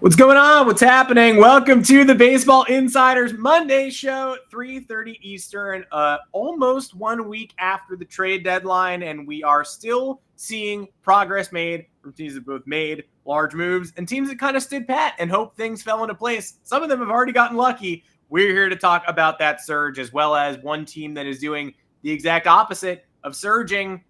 What's going on? What's happening? Welcome to the Baseball Insiders Monday show, 3:30 Eastern, almost 1 week after the trade deadline, and we are still seeing progress made from teams that both made large moves and teams that kind of stood pat and hope things fell into place. Some of them have already gotten lucky. We're here to talk about that surge, as well as one team that is doing the exact opposite of surging,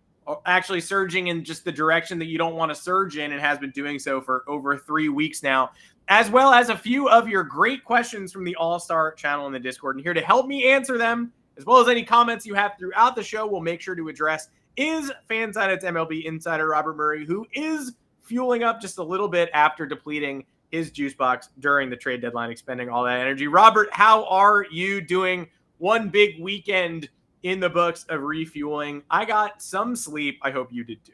actually surging in just the direction that you don't want to surge in, and has been doing so for over 3 weeks now, as well as a few of your great questions from the All-Star channel in the Discord. And here to help me answer them, as well as any comments you have throughout the show, we'll make sure to address, is FanSided's MLB insider Robert Murray, who is fueling up just a little bit after depleting his juice box during the trade deadline, expending all that energy. Robert, how are you doing? One big weekend in the books of refueling. I got some sleep. I hope you did too.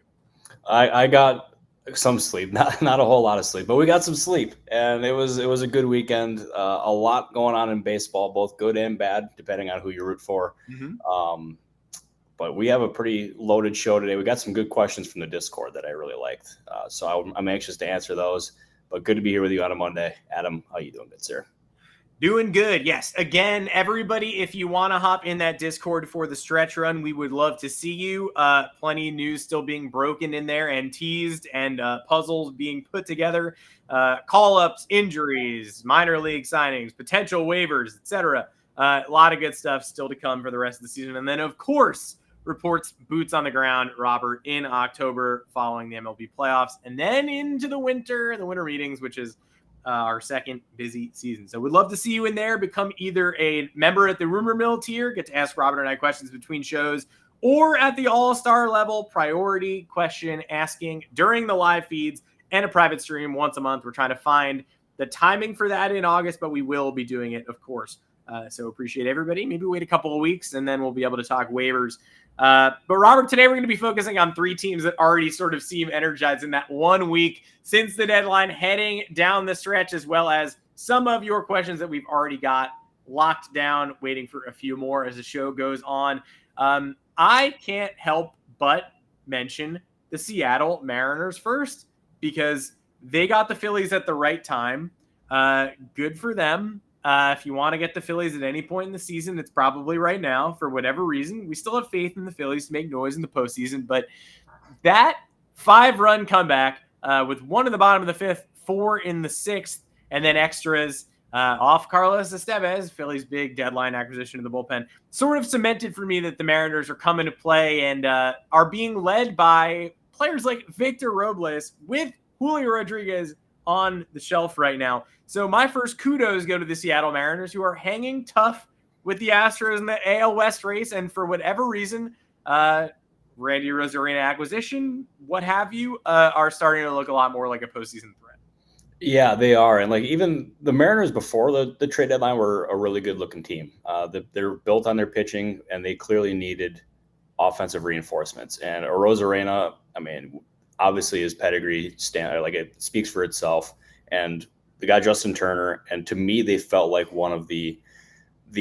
I got some sleep, not a whole lot of sleep, but we got some sleep, and it was a good weekend. A lot going on in baseball, both good and bad, depending on who you root for. But we have a pretty loaded show today. We got some good questions from the Discord that I really liked, so I'm anxious to answer those. But good to be here with you on a Monday. Adam, how you doing, good sir? Doing good. Yes. Again, everybody, if you want to hop in that Discord for the stretch run, we would love to see you. Plenty of news still being broken in there and teased, and puzzles being put together. Call-ups, injuries, minor league signings, potential waivers, etc. A lot of good stuff still to come for the rest of the season. And then, of course, reports boots on the ground, Robert, in October following the MLB playoffs, and then into the winter meetings, which is our second busy season. So we'd love to see you in there. Become either a member at the Rumor Mill tier, get to ask Robert and I questions between shows, or at the All-Star level, priority question asking during the live feeds and a private stream once a month. We're trying to find the timing for that in August, but we will be doing it, of course. So appreciate everybody. Maybe wait a couple of weeks, and then we'll be able to talk waivers. But Robert, today we're going to be focusing on three teams that already sort of seem energized in that 1 week since the deadline, heading down the stretch, as well as some of your questions that we've already got locked down, waiting for a few more as the show goes on. I can't help but mention the Seattle Mariners first, because they got the Phillies at the right time. Good for them. If you want to get the Phillies at any point in the season, it's probably right now. For whatever reason, we still have faith in the Phillies to make noise in the postseason. But that 5-run comeback with 1 in the bottom of the 5th, 4 in the 6th, and then extras off Carlos Estevez, Phillies' big deadline acquisition of the bullpen, sort of cemented for me that the Mariners are coming to play and are being led by players like Victor Robles with Julio Rodriguez on the shelf right now. So my first kudos go to the Seattle Mariners, who are hanging tough with the Astros in the AL West race. And for whatever reason, Randy Rosarena acquisition, what have you, are starting to look a lot more like a postseason threat. Yeah, they are. And like even the Mariners before the trade deadline were a really good looking team. They're built on their pitching, and they clearly needed offensive reinforcements. And Rosarena, I mean, obviously his pedigree it speaks for itself. And the guy Justin Turner, and to me, they felt like one of the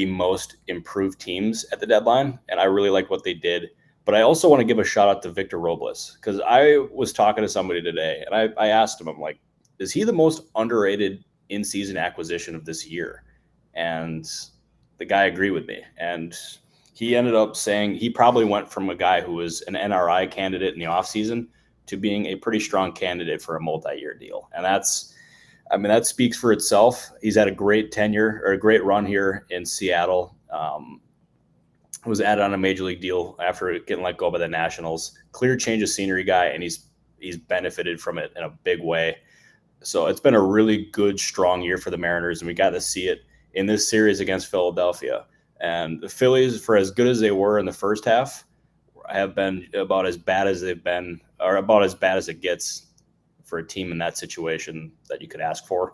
most improved teams at the deadline, and I really liked what they did. But I also want to give a shout out to Victor Robles, because I was talking to somebody today, and I asked him, I'm like, is he the most underrated in-season acquisition of this year? And the guy agreed with me, and he ended up saying he probably went from a guy who was an NRI candidate in the offseason to being a pretty strong candidate for a multi-year deal. And that speaks for itself. He's had a great tenure, or a great run here in Seattle. Was added on a major league deal after getting let go by the Nationals. Clear change of scenery guy, and he's benefited from it in a big way. So it's been a really good, strong year for the Mariners, and we got to see it in this series against Philadelphia. And the Phillies, for as good as they were in the first half, have been about as bad as they've been, or about as bad as it gets for a team in that situation that you could ask for.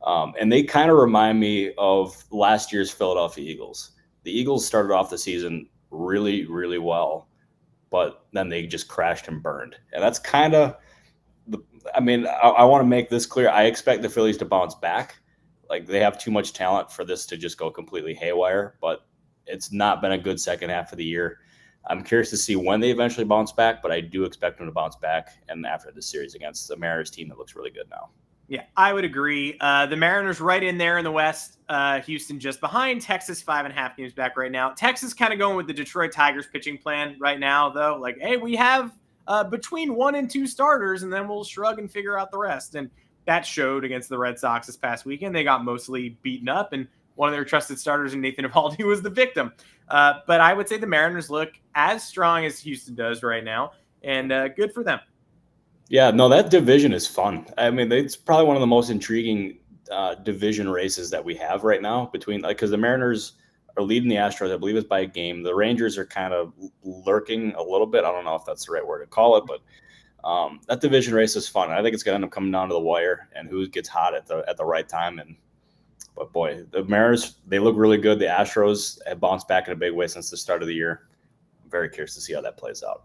And they kind of remind me of last year's Philadelphia Eagles. The Eagles started off the season really, really well, but then they just crashed and burned. And that's kind of I want to make this clear. I expect the Phillies to bounce back. Like, they have too much talent for this to just go completely haywire, but it's not been a good second half of the year. I'm curious to see when they eventually bounce back, but I do expect them to bounce back, and after the series against the Mariners team that looks really good now. Yeah, I would agree. The Mariners right in there in the West. Houston just behind. Texas 5.5 games back right now. Texas kind of going with the Detroit Tigers pitching plan right now, though. Like, hey, we have between 1 and 2 starters, and then we'll shrug and figure out the rest. And that showed against the Red Sox this past weekend. They got mostly beaten up, and one of their trusted starters, Nathan Eovaldi, was the victim. But I would say the Mariners look as strong as Houston does right now, and good for them. Yeah, no, that division is fun. I mean, it's probably one of the most intriguing division races that we have right now between, like, because the Mariners are leading the Astros, I believe it's by a game. The Rangers are kind of lurking a little bit. I don't know if that's the right word to call it, but that division race is fun. I think it's going to end up coming down to the wire and who gets hot at the right time. But boy, the Mariners, they look really good. The Astros have bounced back in a big way since the start of the year. I'm very curious to see how that plays out.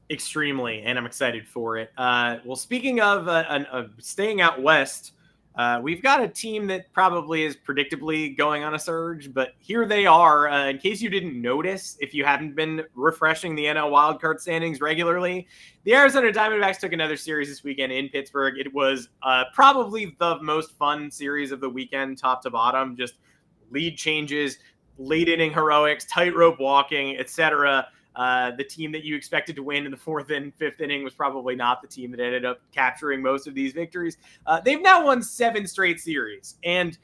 Extremely, and I'm excited for it. Well, speaking of staying out west, we've got a team that probably is predictably going on a surge, but here they are. In case you didn't notice, if you haven't been refreshing the NL wildcard standings regularly, the Arizona Diamondbacks took another series this weekend in Pittsburgh. It was probably the most fun series of the weekend, top to bottom. Just lead changes, late inning heroics, tightrope walking, etc. The team that you expected to win in the 4th and 5th inning was probably not the team that ended up capturing most of these victories. They've now won 7 straight series, and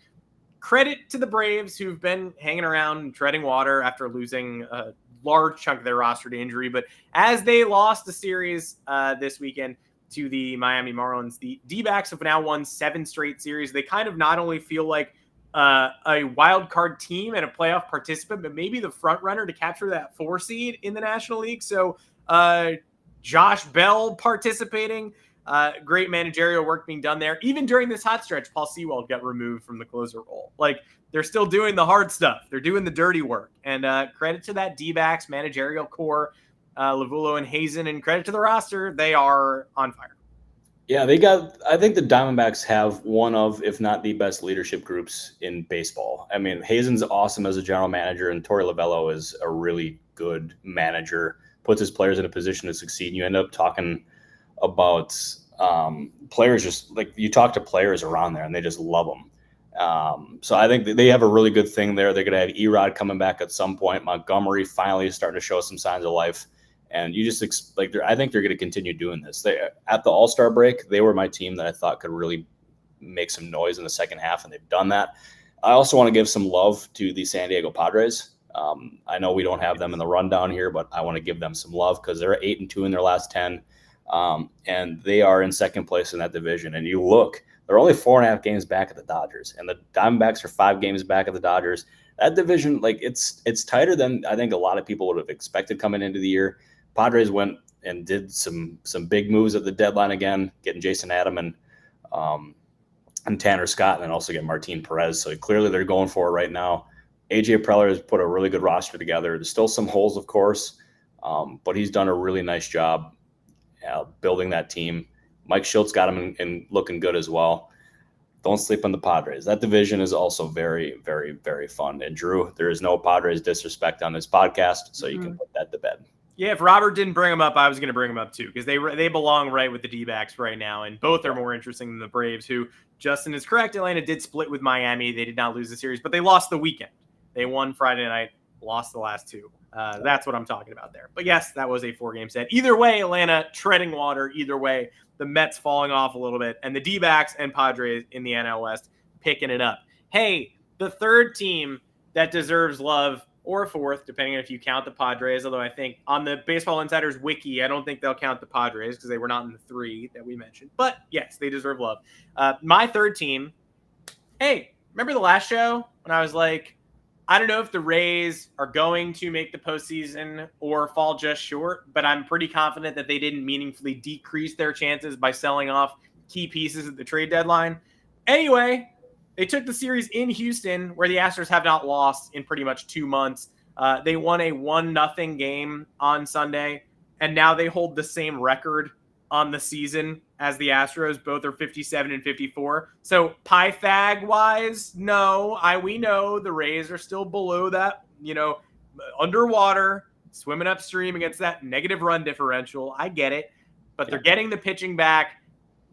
credit to the Braves, who've been hanging around and treading water after losing a large chunk of their roster to injury. But as they lost the series this weekend to the Miami Marlins, the D-backs have now won 7 straight series. They kind of not only feel like a wild card team and a playoff participant, but maybe the front runner to capture that 4 seed in the National League. So Josh Bell participating, great managerial work being done there. Even during this hot stretch, Paul Sewald got removed from the closer role. Like, they're still doing the hard stuff. They're doing the dirty work. And credit to that D-backs managerial core, Lavulo and Hazen, and credit to the roster. They are on fire. Yeah, I think the Diamondbacks have one of, if not the best leadership groups in baseball. I mean, Hazen's awesome as a general manager, and Torey Lovullo is a really good manager, puts his players in a position to succeed. You end up talking about players, just like you talk to players around there and they just love them. So I think they have a really good thing there. They're going to have Erod coming back at some point. Montgomery finally is starting to show some signs of life. And you just I think they're going to continue doing this. At the All-Star break, they were my team that I thought could really make some noise in the second half, and they've done that. I also want to give some love to the San Diego Padres. I know we don't have them in the rundown here, but I want to give them some love because they're 8-2 in their last 10, and they are in second place in that division. And you look, they're only 4.5 games back at the Dodgers, and the Diamondbacks are 5 games back at the Dodgers. That division, like it's tighter than I think a lot of people would have expected coming into the year. Padres went and did some big moves at the deadline again, getting Jason Adam and Tanner Scott, and then also get Martin Perez. So clearly they're going for it right now. AJ Preller has put a really good roster together. There's still some holes, of course, but he's done a really nice job building that team. Mike Schultz got him in looking good as well. Don't sleep on the Padres. That division is also very, very, very fun. And Drew, there is no Padres disrespect on this podcast, so you can put that to bed. Yeah, if Robert didn't bring them up, I was going to bring them up too, because they belong right with the D-backs right now, and both are more interesting than the Braves, who, Justin is correct, Atlanta did split with Miami. They did not lose the series, but they lost the weekend. They won Friday night, lost the last 2. That's what I'm talking about there. But yes, that was a 4-game set. Either way, Atlanta treading water. Either way, the Mets falling off a little bit, and the D-backs and Padres in the NL West picking it up. Hey, the third team that deserves love, or 4th, depending on if you count the Padres, although I think on the Baseball Insider's wiki, I don't think they'll count the Padres because they were not in the 3 that we mentioned. But yes, they deserve love. My third team, hey, remember the last show when I was like, I don't know if the Rays are going to make the postseason or fall just short, but I'm pretty confident that they didn't meaningfully decrease their chances by selling off key pieces at the trade deadline. Anyway, they took the series in Houston, where the Astros have not lost in pretty much 2 months. They won a 1-0 game on Sunday, and now they hold the same record on the season as the Astros. Both are 57 and 54. So Pythag-wise, no, we know the Rays are still below that, underwater, swimming upstream against that negative run differential. I get it, but they're getting the pitching back.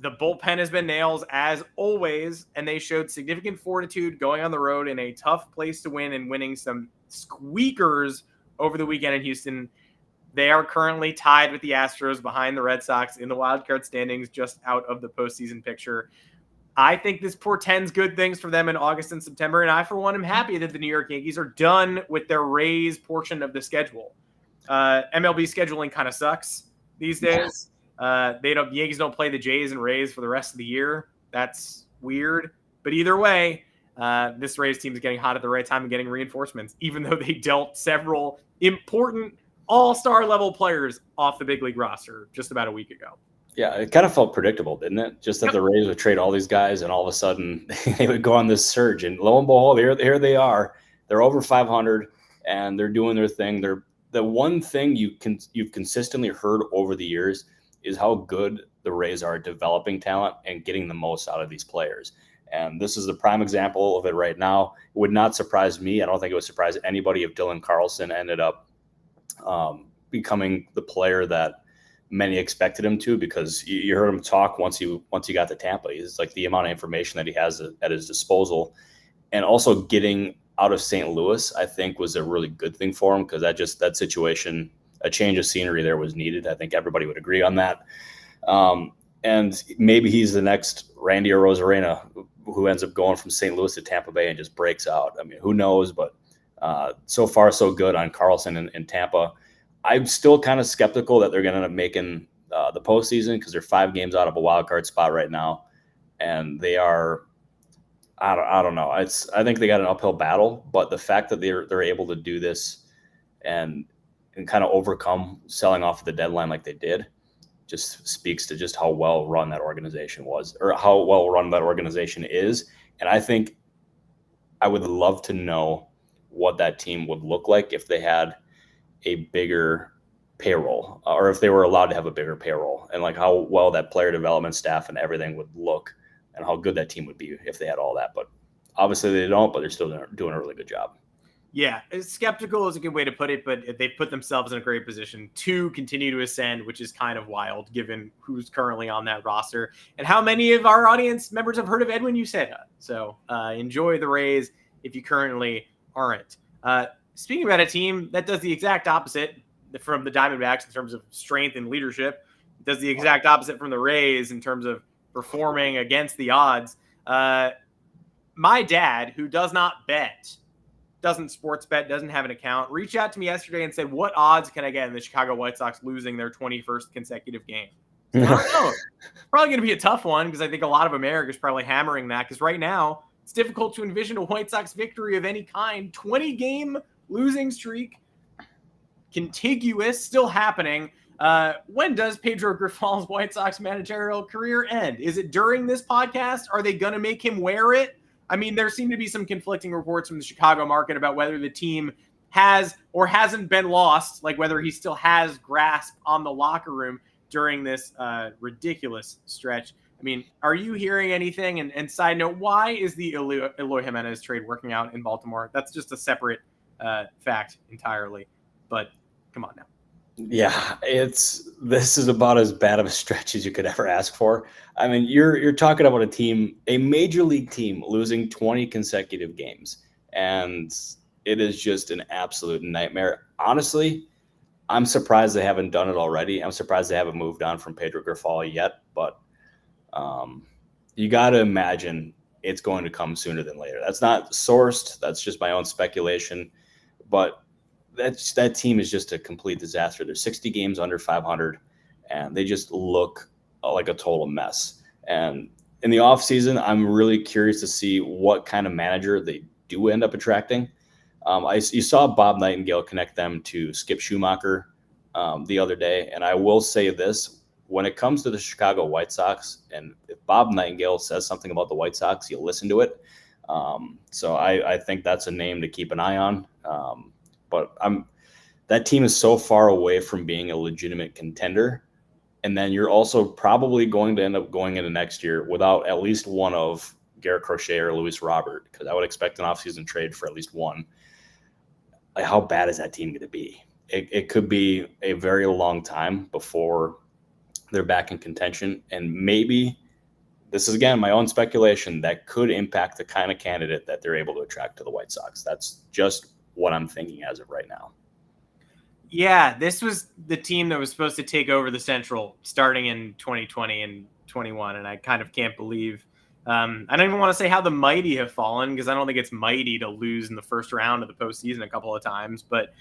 The bullpen has been nails as always, and they showed significant fortitude going on the road in a tough place to win and winning some squeakers over the weekend in Houston. They are currently tied with the Astros behind the Red Sox in the wild card standings, just out of the postseason picture. I think this portends good things for them in August and September, and I, for one, am happy that the New York Yankees are done with their Rays portion of the schedule. MLB scheduling kind of sucks these days. Yankees don't play the Jays and Rays for the rest of the year. That's weird. But either way, this Rays team is getting hot at the right time and getting reinforcements, even though they dealt several important all-star level players off the big league roster just about a week ago. Yeah, it kind of felt predictable, didn't it? Just that the Rays would trade all these guys, and all of a sudden they would go on this surge. And lo and behold, here they are. They're over 500, and they're doing their thing. They're the one thing you've consistently heard over the years is how good the Rays are at developing talent and getting the most out of these players. And this is the prime example of it right now. It would not surprise me. I don't think it would surprise anybody if Dylan Carlson ended up becoming the player that many expected him to, because you heard him talk once he got to Tampa. It's like the amount of information that he has at his disposal, and also getting out of St. Louis, I think, was a really good thing for him, because that situation, a change of scenery there was needed. I think everybody would agree on that. And maybe he's the next Randy Arozarena who ends up going from St. Louis to Tampa Bay and just breaks out. I mean, who knows? But so far, so good on Carlson in Tampa. I'm still kind of skeptical that they're going to end up making the postseason, because they're 5 games out of a wild card spot right now, and they are. I don't know. I think they got an uphill battle, but the fact that they're able to do this and kind of overcome selling off at the deadline like they did just speaks to just how well run that organization was, or how well run that organization is. And I think I would love to know what that team would look like if they had a bigger payroll, or if they were allowed to have a bigger payroll, and like how well that player development staff and everything would look, and how good that team would be if they had all that. But obviously they don't, but they're still doing a really good job. Yeah, skeptical is a good way to put it, but they put themselves in a great position to continue to ascend, which is kind of wild given who's currently on that roster and how many of our audience members have heard of Edwin Uceta. So enjoy the Rays if you currently aren't. Speaking about a team that does the exact opposite from the Diamondbacks in terms of strength and leadership, does the exact opposite from the Rays in terms of performing against the odds. My dad, who does not bet, doesn't sports bet, doesn't have an account, reached out to me yesterday and said, what odds can I get in the Chicago White Sox losing their 21st consecutive game? I don't know. Probably going to be a tough one, because I think a lot of America is probably hammering that, because right now it's difficult to envision a White Sox victory of any kind. 20-game losing streak, contiguous, still happening. When does Pedro Grifol's White Sox managerial career end? Is it during this podcast? Are they going to make him wear it? I mean, there seem to be some conflicting reports from the Chicago market about whether the team has or hasn't been lost, like whether he still has grasp on the locker room during this ridiculous stretch. I mean, are you hearing anything? And side note, why is the Eloy Jimenez trade working out in Baltimore? That's just a separate fact entirely. But come on now. Yeah, this is about as bad of a stretch as you could ever ask for. I mean, you're talking about a team, a major league team, losing 20 consecutive games, and it is just an absolute nightmare. Honestly, I'm surprised they haven't done it already. I'm surprised they haven't moved on from Pedro Grifol yet, but you got to imagine it's going to come sooner than later. That's not sourced. That's just my own speculation, but that team is just a complete disaster. They're 60 games under 500, and they just look like a total mess. And in the offseason, I'm really curious to see what kind of manager they do end up attracting. You saw Bob Nightingale connect them to Skip Schumacher the other day, and I will say this. When it comes to the Chicago White Sox, and if Bob Nightingale says something about the White Sox, you'll listen to it. So I think that's a name to keep an eye on. But that team is so far away from being a legitimate contender. And then you're also probably going to end up going into next year without at least one of Garrett Crochet or Luis Robert, because I would expect an offseason trade for at least one. Like, how bad is that team going to be? It could be a very long time before they're back in contention. And maybe this is, again, my own speculation, that could impact the kind of candidate that they're able to attract to the White Sox. That's just what I'm thinking as of right now. Yeah, this was the team that was supposed to take over the Central starting in 2020 and 21, and I kind of can't believe. I don't even want to say how the mighty have fallen, because I don't think it's mighty to lose in the first round of the postseason a couple of times. But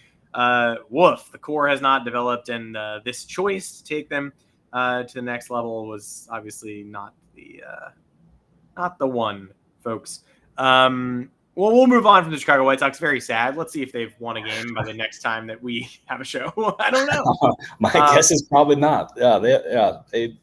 woof, the core has not developed, and this choice to take them to the next level was obviously not the one, folks. Well, we'll move on from the Chicago White Sox. Very sad. Let's see if they've won a game by the next time that we have a show. I don't know. My guess is probably not. They.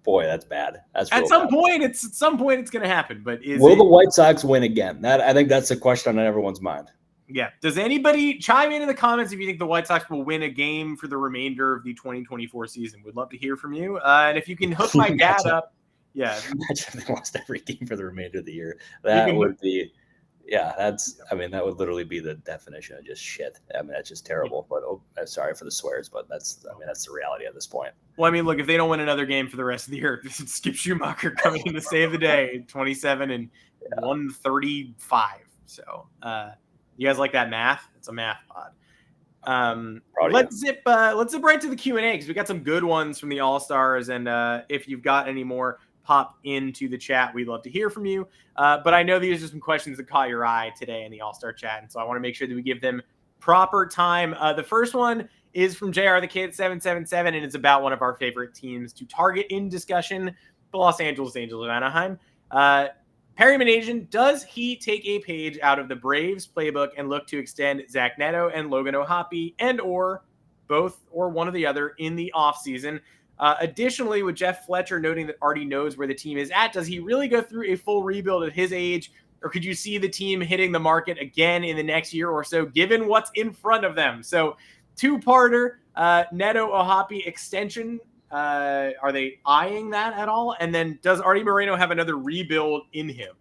Boy, that's bad. That's at some point it's going to happen. But will the White Sox win again? I think that's the question on everyone's mind. Yeah. Does anybody chime in the comments if you think the White Sox will win a game for the remainder of the 2024 season? We'd love to hear from you. And if you can hook my dad up, yeah. Imagine they lost every game for the remainder of the year. That would be. Yeah, that would literally be the definition of just shit. I mean, that's just terrible. But sorry for the swears, but that's the reality at this point. Well, I mean, look, if they don't win another game for the rest of the year, Skip Schumacher coming in to save the day, 27 and 135. So, you guys like that math? It's a math pod. Let's zip right to the Q&A, because we got some good ones from the All-Stars, and if you've got any more, pop into the chat. We'd love to hear from you. But I know these are some questions that caught your eye today in the All-Star chat, and so I want to make sure that we give them proper time. The first one is from JR the Kid 777, and it's about one of our favorite teams to target in discussion, the Los Angeles Angels of Anaheim. Perry Managerial, does he take a page out of the Braves playbook and look to extend Zach Neto and Logan O'Hoppe, and or both or one or the other in the offseason? Additionally, with Jeff Fletcher noting that Artie knows where the team is at, does he really go through a full rebuild at his age, or could you see the team hitting the market again in the next year or so, given what's in front of them? So, two-parter, Neto O'Hoppe extension, are they eyeing that at all? And then does Artie Moreno have another rebuild in him?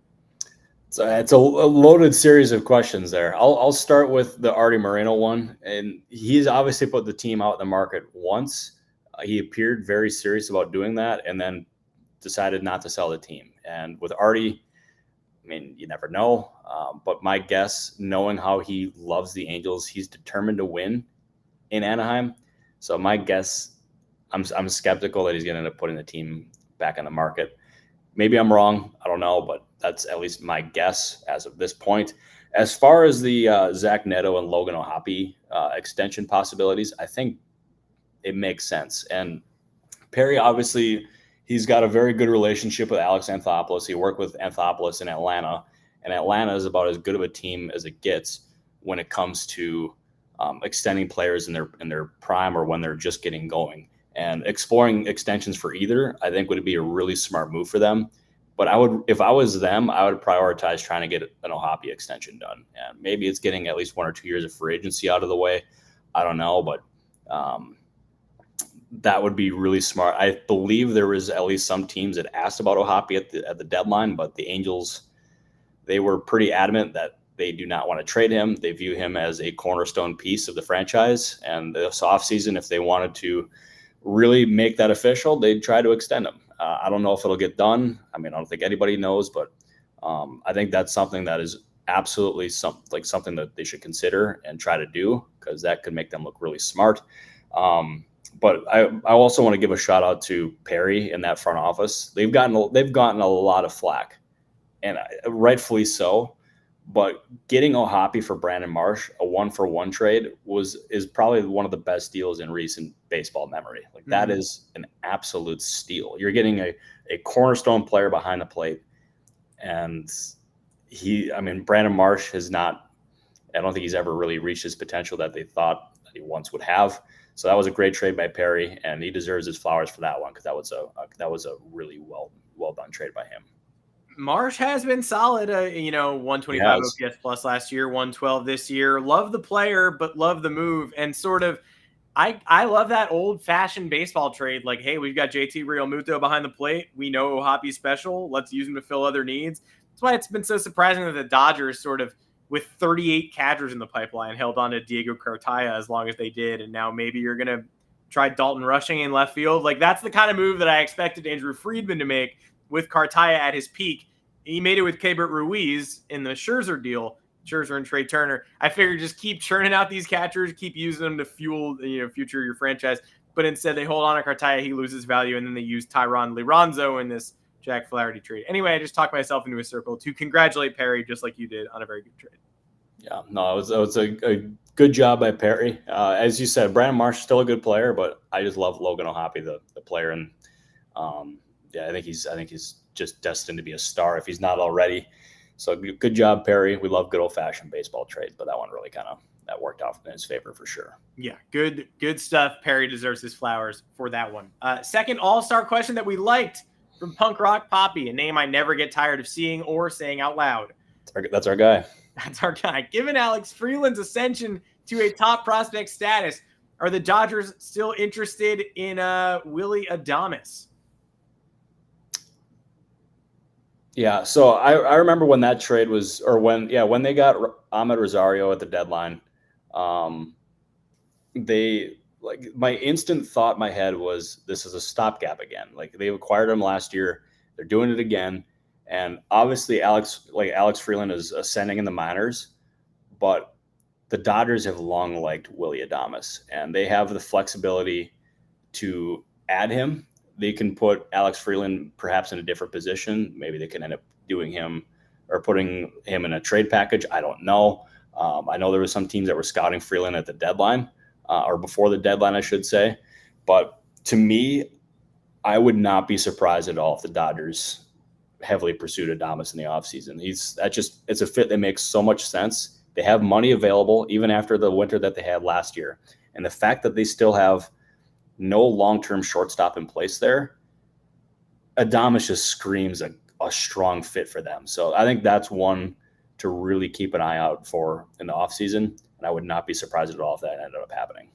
So it's a loaded series of questions there. I'll start with the Artie Moreno one, and he's obviously put the team out in the market once. He appeared very serious about doing that, and then decided not to sell the team. And with Artie, I mean, you never know. But my guess, knowing how he loves the Angels, he's determined to win in Anaheim. So my guess, I'm skeptical that he's going to end up putting the team back on the market. Maybe I'm wrong. I don't know, but that's at least my guess as of this point. As far as the Zach Neto and Logan O'Hoppe extension possibilities, I think it makes sense. And Perry, obviously, he's got a very good relationship with Alex Anthopoulos. He worked with Anthopoulos in Atlanta, and Atlanta is about as good of a team as it gets when it comes to extending players in their prime or when they're just getting going. And exploring extensions for either, I think, would be a really smart move for them. But if I was them, I would prioritize trying to get an O'Hoppe extension done. And maybe it's getting at least 1 or 2 years of free agency out of the way. I don't know, but that would be really smart. I believe there was at least some teams that asked about O'Hoppe at the deadline, but the Angels, they were pretty adamant that they do not want to trade him. They view him as a cornerstone piece of the franchise. And this offseason, if they wanted to really make that official, they'd try to extend him. I don't know if it'll get done. I mean, I don't think anybody knows, but I think that's something that is absolutely something that they should consider and try to do, because that could make them look really smart. But I also want to give a shout out to Perry in that front office. They've gotten a lot of flack, and rightfully so. But getting O'Hoppe for Brandon Marsh, a 1-for-1 trade, is probably one of the best deals in recent baseball memory. That is an absolute steal. You're getting a cornerstone player behind the plate, and Brandon Marsh has not. I don't think he's ever really reached his potential that they thought that he once would have. So that was a great trade by Perry, and he deserves his flowers for that one, because that was a really well done trade by him. Marsh has been solid, 125 OPS plus last year, 112 this year. Love the player, but love the move. And sort of, I love that old-fashioned baseball trade. Like, hey, we've got JT Realmuto behind the plate. We know O'Hoppe's special. Let's use him to fill other needs. That's why it's been so surprising that the Dodgers sort of, with 38 catchers in the pipeline, held on to Diego Cartaya as long as they did. And now maybe you're going to try Dalton Rushing in left field. Like, that's the kind of move that I expected Andrew Friedman to make with Cartaya at his peak. He made it with Keibert Ruiz in the Scherzer deal. Scherzer and Trey Turner. I figured just keep churning out these catchers, keep using them to fuel, future your franchise. But instead, they hold on to Cartaya. He loses value, and then they use Tyron Liranzo in this Jack Flaherty trade. Anyway, I just talked myself into a circle to congratulate Perry, just like you did, on a very good trade. Yeah, no, it was a good job by Perry. As you said, Brandon Marsh is still a good player, but I just love Logan O'Hoppe, the player, and I think he's just destined to be a star if he's not already. So good job, Perry. We love good old-fashioned baseball trades, but that one really that worked out in his favor for sure. Yeah, good stuff. Perry deserves his flowers for that one. Second all-star question that we liked from Punk Rock Poppy, a name I never get tired of seeing or saying out loud. That's our guy. That's our guy. Given Alex Freeland's ascension to a top prospect status, are the Dodgers still interested in Willy Adames? Yeah, so I remember when that trade was, or when they got Ahmed Rosario at the deadline, my instant thought in my head was, this is a stopgap again. Like, they acquired him last year, they're doing it again. And obviously Alex Freeland is ascending in the minors, but the Dodgers have long liked Willy Adames, and they have the flexibility to add him. They can put Alex Freeland perhaps in a different position. Maybe they can end up doing him or putting him in a trade package. I don't know. I know there were some teams that were scouting Freeland at the deadline, or before the deadline, I should say. But to me, I would not be surprised at all if the Dodgers heavily pursued Adames in the offseason. It's a fit that makes so much sense. They have money available even after the winter that they had last year. And the fact that they still have no long-term shortstop in place there, Adames just screams a strong fit for them. So I think that's one to really keep an eye out for in the offseason. And I would not be surprised at all if that ended up happening.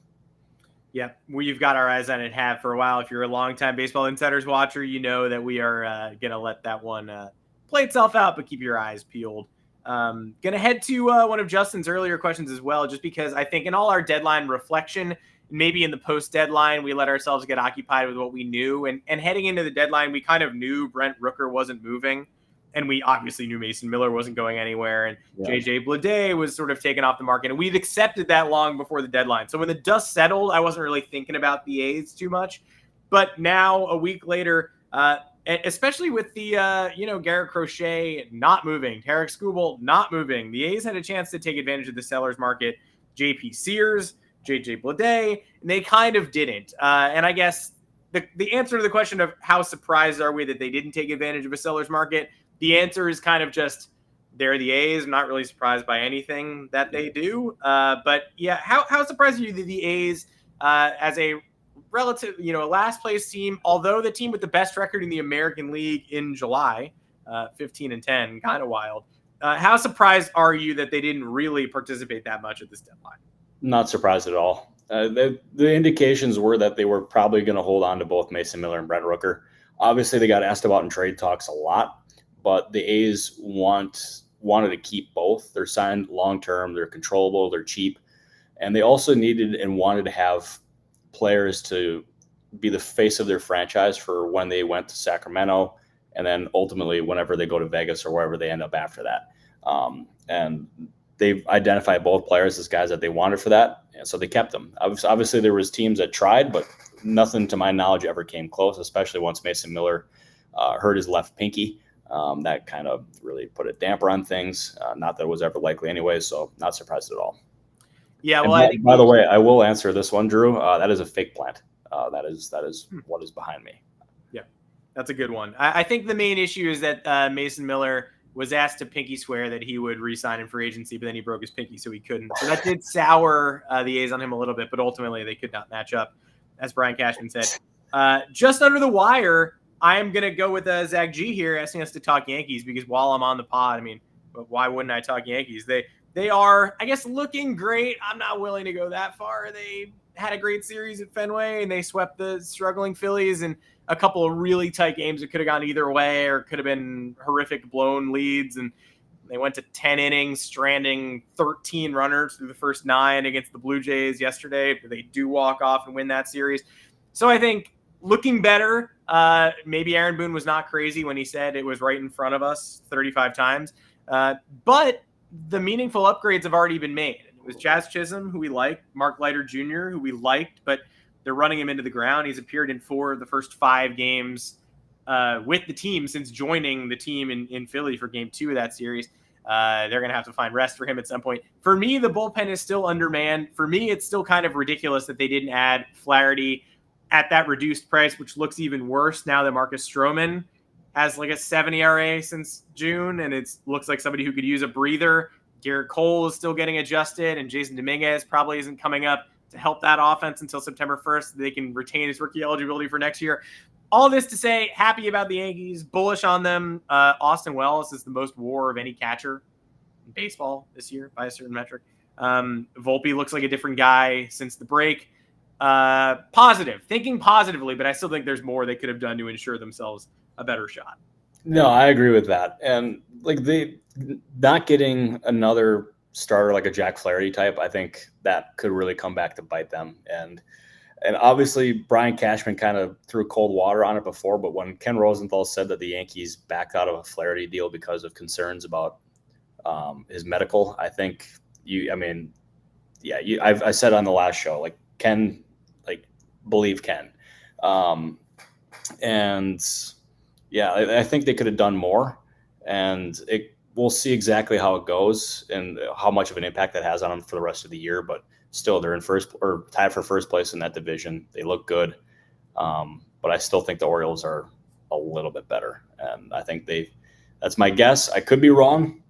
Yeah, we've got our eyes on it, have for a while. If you're a longtime Baseball Insiders watcher, you know that we are going to let that one play itself out, but keep your eyes peeled. Going to head to one of Justin's earlier questions as well, just because I think in all our deadline reflection, maybe in the post-deadline, we let ourselves get occupied with what we knew. And heading into the deadline, we kind of knew Brent Rooker wasn't moving. And we obviously knew Mason Miller wasn't going anywhere. And JJ Bleday was sort of taken off the market. And we've accepted that long before the deadline. So when the dust settled, I wasn't really thinking about the A's too much. But now, a week later, especially with the, Garrett Crochet not moving, Tarek Skubal not moving, the A's had a chance to take advantage of the seller's market. JP Sears, JJ Bleday, and they kind of didn't. And I guess the answer to the question of how surprised are we that they didn't take advantage of a seller's market, the answer is kind of just they're the A's. I'm not really surprised by anything that they do. But yeah, how surprised are you that the A's, as a relative, last place team, although the team with the best record in the American League in July, 15-10, kind of wild. How surprised are you that they didn't really participate that much at this deadline? Not surprised at all. The indications were that they were probably going to hold on to both Mason Miller and Brent Rooker. Obviously, they got asked about in trade talks a lot, but the A's wanted to keep both. They're signed long-term, they're controllable, they're cheap, and they also needed and wanted to have players to be the face of their franchise for when they went to Sacramento, and then ultimately whenever they go to Vegas or wherever they end up after that. And they've identified both players as guys that they wanted for that, and so they kept them. Obviously, there was teams that tried, but nothing to my knowledge ever came close, especially once Mason Miller hurt his left pinky. That kind of really put a damper on things. Not that it was ever likely anyway, so not surprised at all. Yeah, well, by the way, I will answer this one, Drew. That is a fake plant. That is what is behind me. Yeah, that's a good one. I think the main issue is that Mason Miller was asked to pinky swear that he would re-sign in free agency, but then he broke his pinky, so he couldn't. So that did sour the A's on him a little bit, but ultimately they could not match up, as Brian Cashman said. Just under the wire, I am going to go with Zach G here asking us to talk Yankees, because while I'm on the pod, but why wouldn't I talk Yankees? They are, I guess, looking great. I'm not willing to go that far. They had a great series at Fenway, and they swept the struggling Phillies in a couple of really tight games that could have gone either way or could have been horrific blown leads. And they went to 10 innings, stranding 13 runners through the first 9 against the Blue Jays yesterday. They do walk off and win that series. So I think looking better. Maybe Aaron Boone was not crazy when he said it was right in front of us 35 times. But the meaningful upgrades have already been made. It was Jazz Chisholm, who we liked, Mark Leiter Jr., who we liked, but they're running him into the ground. He's appeared in 4 of the first 5 games with the team since joining the team in Philly for game 2 of that series. They're going to have to find rest for him at some point. For me, the bullpen is still undermanned. For me, it's still kind of ridiculous that they didn't add Flaherty at that reduced price, which looks even worse now that Marcus Stroman has like a 7 ERA since June, and it looks like somebody who could use a breather. Garrett Cole is still getting adjusted, and Jason Dominguez probably isn't coming up to help that offense until September 1st. They can retain his rookie eligibility for next year. All this to say, happy about the Yankees, bullish on them. Austin Wells is the most WAR of any catcher in baseball this year by a certain metric. Volpe looks like a different guy since the break. Thinking positively, but I still think there's more they could have done to ensure themselves a better shot. No, I agree with that. And like they not getting another starter like a Jack Flaherty type, I think that could really come back to bite them. And obviously Brian Cashman kind of threw cold water on it before, but when Ken Rosenthal said that the Yankees backed out of a Flaherty deal because of concerns about his medical, I think I said on the last show, like Ken, believe Ken. I think they could have done more, and we'll see exactly how it goes and how much of an impact that has on them for the rest of the year. But still, they're in first or tied for first place in that division. They look good. But I still think the Orioles are a little bit better. And I think that's my guess. I could be wrong,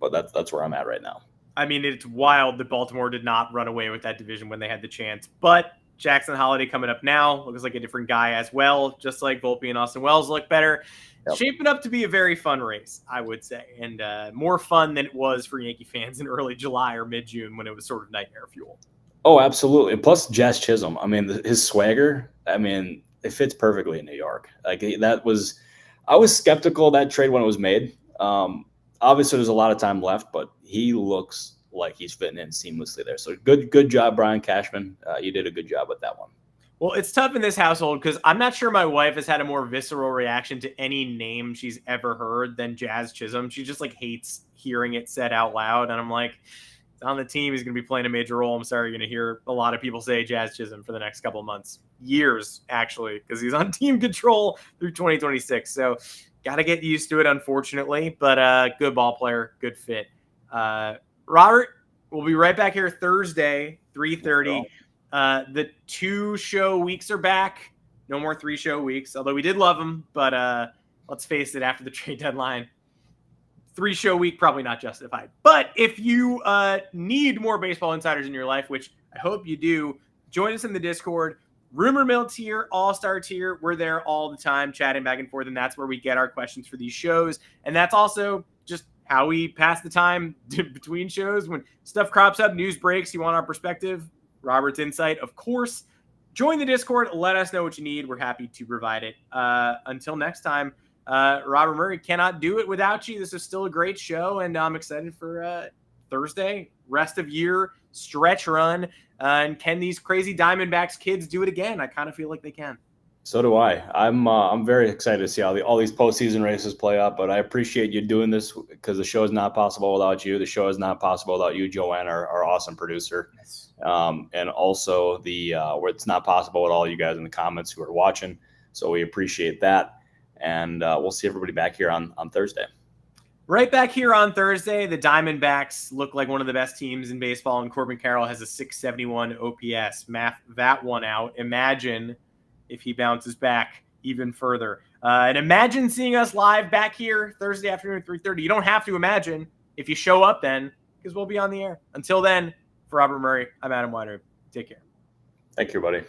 but that's where I'm at right now. I mean, it's wild that Baltimore did not run away with that division when they had the chance, but Jackson Holiday coming up now looks like a different guy as well, just like Volpe and Austin Wells look better. Yep. Shaping up to be a very fun race, I would say, and more fun than it was for Yankee fans in early July or mid-June when it was sort of nightmare fuel. Oh, absolutely. And plus Jazz Chisholm, I mean, his swagger, I mean, it fits perfectly in New York. I was skeptical of that trade when it was made. Obviously, there's a lot of time left, but he looks like he's fitting in seamlessly there. So good job, Brian Cashman. You did a good job with that one. Well, it's tough in this household because I'm not sure my wife has had a more visceral reaction to any name she's ever heard than Jazz Chisholm. She just hates hearing it said out loud. And I'm like, it's on the team. He's going to be playing a major role. I'm sorry, you're going to hear a lot of people say Jazz Chisholm for the next couple of months, years, actually, because he's on team control through 2026. So got to get used to it, unfortunately, but good ball player, good fit. Robert, we'll be right back here Thursday, 3:30. The 2-show weeks are back. No more 3-show weeks, although we did love them. But let's face it, after the trade deadline, 3-show week probably not justified. But if you need more baseball insiders in your life, which I hope you do, join us in the Discord. Rumor Mill tier, All-Star tier. We're there all the time, chatting back and forth, and that's where we get our questions for these shows. And that's also just how we pass the time between shows. When stuff crops up, news breaks, you want our perspective, Robert's insight, of course. Join the Discord. Let us know what you need. We're happy to provide it. Until next time, Robert Murray, cannot do it without you. This is still a great show, and I'm excited for Thursday, rest of year, stretch run. And can these crazy Diamondbacks kids do it again? I kind of feel like they can. So do I. I'm very excited to see how all these postseason races play out. But I appreciate you doing this because the show is not possible without you. The show is not possible without you, Joanne, our awesome producer. Yes. And also where it's not possible with all you guys in the comments who are watching. So we appreciate that. And we'll see everybody back here on Thursday. Right back here on Thursday, the Diamondbacks look like one of the best teams in baseball, and Corbin Carroll has a 671 OPS. Math that one out. Imagine if he bounces back even further. And imagine seeing us live back here Thursday afternoon at 3:30. You don't have to imagine if you show up then, because we'll be on the air. Until then, for Robert Murray, I'm Adam Weinrib. Take care. Thank you, buddy.